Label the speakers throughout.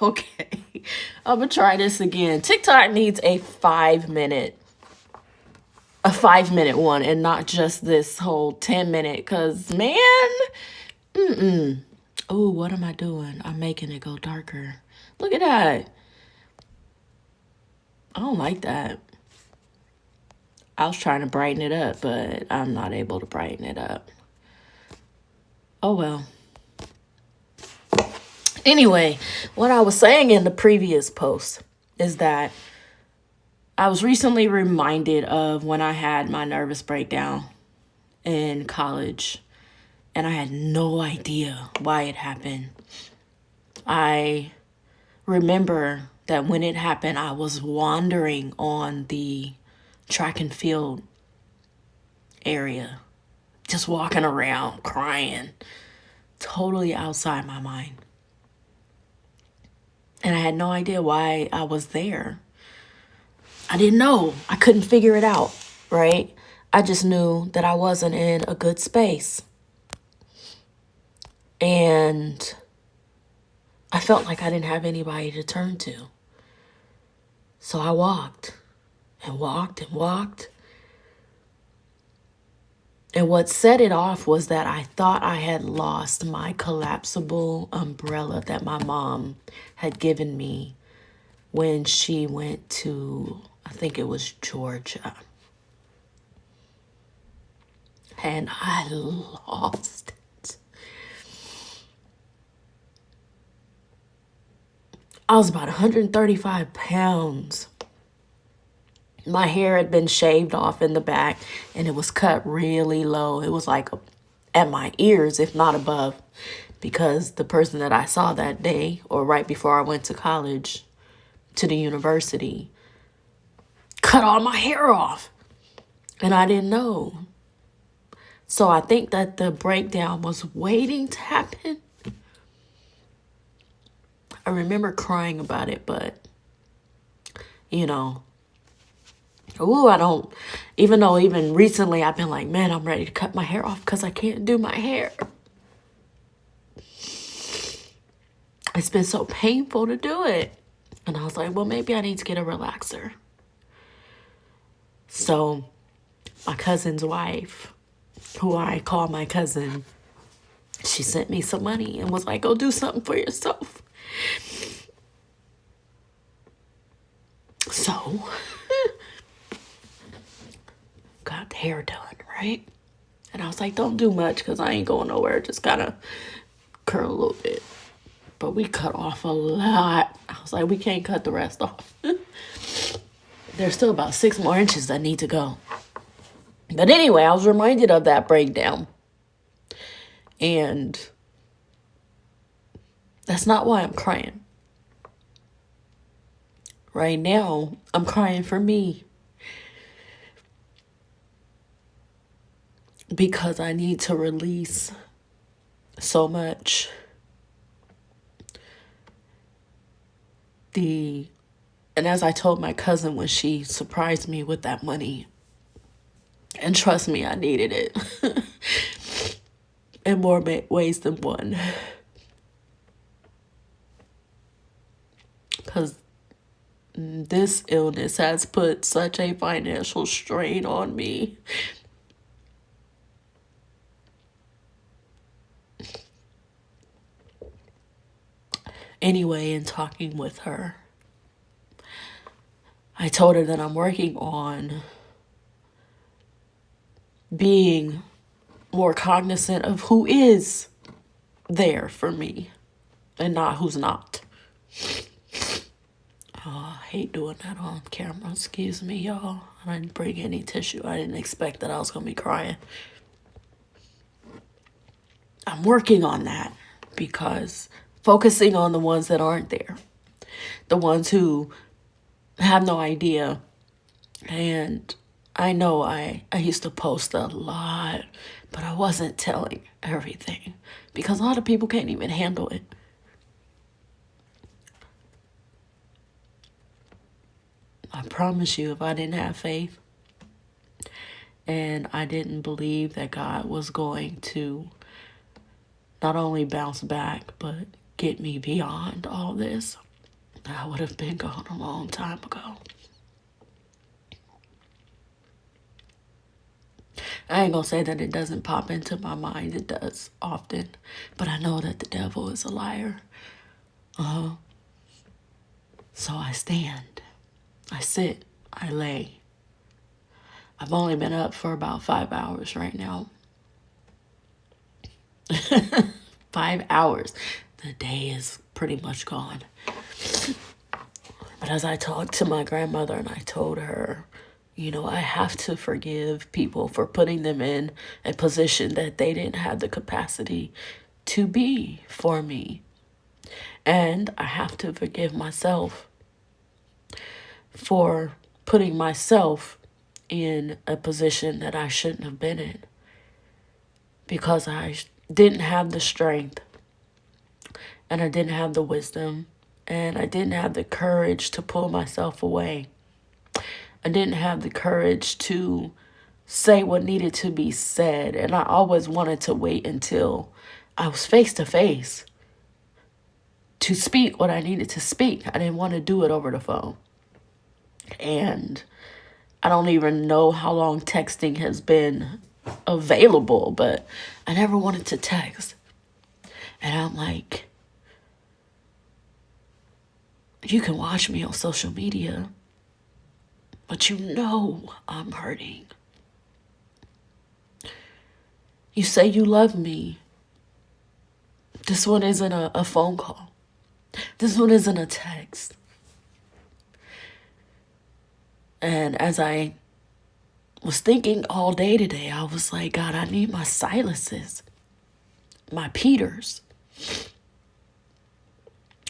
Speaker 1: Okay, I'm gonna try this again. TikTok needs a 5 minute one, and not just this whole 10 minute. Cause man, oh, what am I doing? I'm making it go darker. Look at that. I don't like that. I was trying to brighten it up, but I'm not able to brighten it up. Oh well. Anyway, what I was saying in the previous post is that I was recently reminded of when I had my nervous breakdown in college, and I had no idea why it happened. I remember that when it happened, I was wandering on the track and field area, just walking around, crying, totally outside my mind. And I had no idea why I was there. I didn't know. I couldn't figure it out, right? I just knew that I wasn't in a good space. And I felt like I didn't have anybody to turn to. So I walked and walked and walked. And what set it off was that I thought I had lost my collapsible umbrella that my mom had given me when she went to, I think it was Georgia. And I lost it. I was about 135 pounds. My hair had been shaved off in the back, and it was cut really low. It was like at my ears, if not above, because the person that I saw that day, or right before I went to college, to the university, cut all my hair off. And I didn't know. So I think that the breakdown was waiting to happen. I remember crying about it, but, even recently I've been like, man, I'm ready to cut my hair off because I can't do my hair. It's been so painful to do it. And I was like, well, maybe I need to get a relaxer. So my cousin's wife, who I call my cousin, she sent me some money and was like, go do something for yourself. So got the hair done, right? And I was like, don't do much because I ain't going nowhere. Just gotta curl a little bit. But we cut off a lot. I was like, we can't cut the rest off. There's still about 6 more inches that need to go. But anyway, I was reminded of that breakdown. And that's not why I'm crying. Right now, I'm crying for me. Because I need to release so much. And as I told my cousin when she surprised me with that money, and trust me, I needed it in more ways than one. Because this illness has put such a financial strain on me. Anyway, in talking with her, I told her that I'm working on being more cognizant of who is there for me and not who's not. Oh, I hate doing that on camera. Excuse me, y'all. I didn't bring any tissue. I didn't expect that I was going to be crying. I'm working on that because focusing on the ones that aren't there, the ones who have no idea. And I know I used to post a lot, but I wasn't telling everything because a lot of people can't even handle it. I promise you, if I didn't have faith and I didn't believe that God was going to not only bounce back, but get me beyond all this, I would have been gone a long time ago. I ain't gonna say that it doesn't pop into my mind. It does often. But I know that the devil is a liar. So I stand. I sit. I lay. I've only been up for about 5 hours right now. 5 hours. The day is pretty much gone. But as I talked to my grandmother and I told her, I have to forgive people for putting them in a position that they didn't have the capacity to be for me. And I have to forgive myself for putting myself in a position that I shouldn't have been in. Because I didn't have the strength, and I didn't have the wisdom, and I didn't have the courage to pull myself away. I didn't have the courage to say what needed to be said, and I always wanted to wait until I was face to face to speak what I needed to speak. I didn't want to do it over the phone. And I don't even know how long texting has been available, but I never wanted to text. And I'm like, you can watch me on social media, but I'm hurting. You say you love me. This one isn't a phone call. This one isn't a text. And as I was thinking all day today, I was like, God, I need my Silases, my Peters.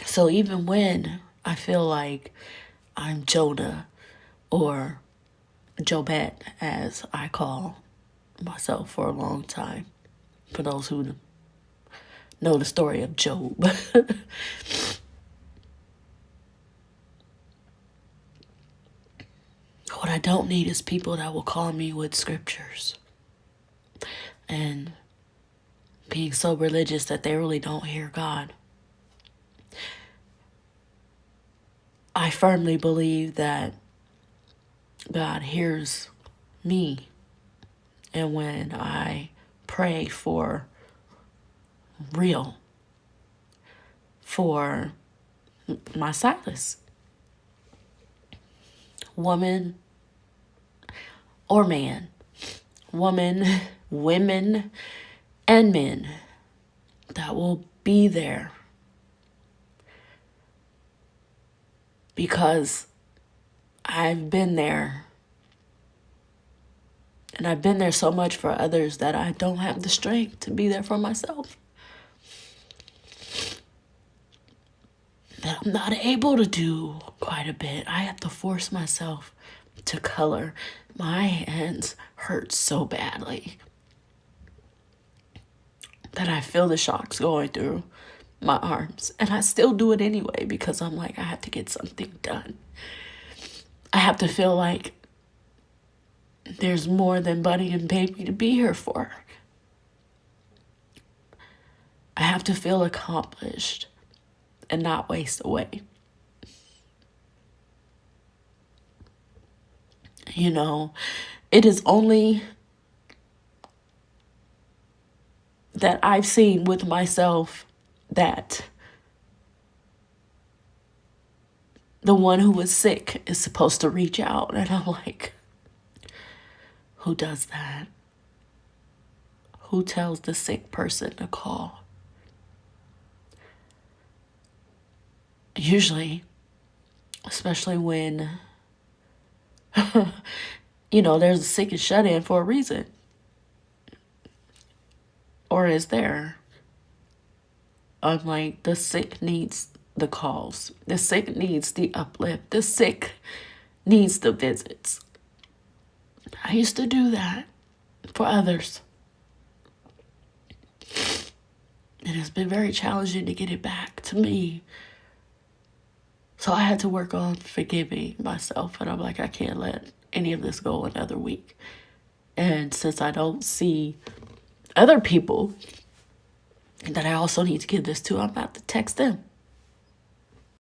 Speaker 1: So even when I feel like I'm Jonah or Jobette, as I call myself for a long time, for those who know the story of Job. What I don't need is people that will call me with scriptures and being so religious that they really don't hear God. I firmly believe that God hears me. And when I pray for real, for my Silas, woman or man, woman, women, and men that will be there. Because I've been there. And I've been there so much for others that I don't have the strength to be there for myself. That I'm not able to do quite a bit. I have to force myself to color. My hands hurt so badly that I feel the shocks going through my arms. And I still do it anyway because I'm like, I have to get something done. I have to feel like there's more than Buddy and Baby to be here for. I have to feel accomplished and not waste away. It is only that I've seen with myself that the one who was sick is supposed to reach out. And I'm like, who does that? Who tells the sick person to call? Usually, especially when, there's a sick and shut in for a reason. Or is there? I'm like, the sick needs the calls. The sick needs the uplift. The sick needs the visits. I used to do that for others. It has been very challenging to get it back to me. So I had to work on forgiving myself. And I'm like, I can't let any of this go another week. And since I don't see other people that I also need to give this to, I'm about to text them.